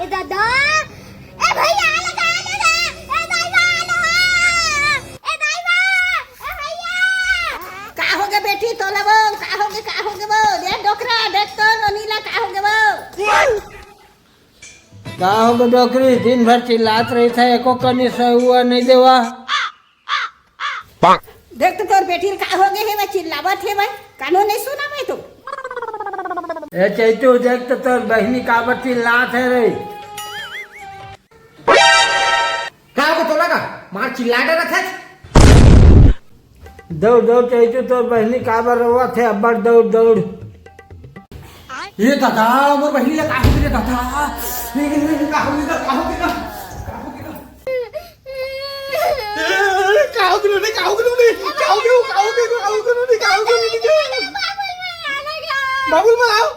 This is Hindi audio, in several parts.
ए दादा ए भैया लगा लगा ए दाईवा ए दाईवा ए भैया का होगे बेटी तो लबो का होगे बो दे डोकरा देख तो नीला का होगे बो का होगे डोकरी दिन भर चिल्लात रही था एको कनी से हुआ नहीं देवा देख तो तोर बेटी का होगे है मैं चिल्लावत है भाई कानो नहीं सुना मैं तो ए चैतू देख तो तोर बहनी काबर चिल्लात है रे का होगा तो लगा मार चिल्लाता रखा दौड़ दौड़ चैतू तोर बहनी काबर रोवा थे अब्बर दौड़ दौड़ ये दादा मोर बहिनी ला का होगे रे दादा ये का होगे ना का होगे ना बाबू में आओ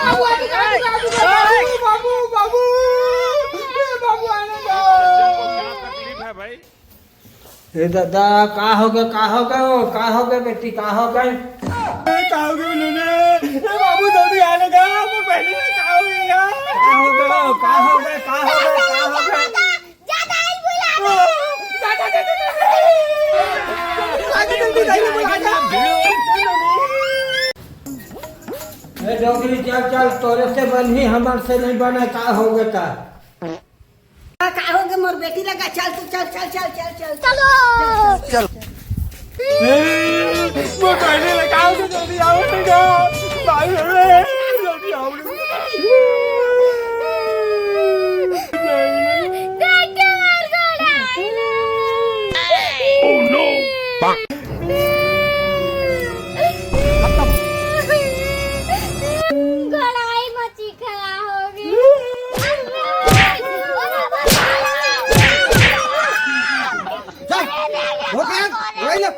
बाबू आने बाबू बाबू बाबू आने जाओ भाई ए दादा का हो गए बेटी का हो गए बाबू जल्दी आने का मोर बहिनी ला का होगे का हो गए ज्यादा ही बुला ए डोकरी चल चल तोरे से बनी हमार से नहीं बने का हो गए का होगे मोर बेटी लगा चल तू चल चलो मोर बहिनी ला का होगे जल्दी आओ बेटा भाई जल्दी आओ देख के मार गोड़ा ओह नो गड़ाई मची खड़ा होगी हो गया वही लो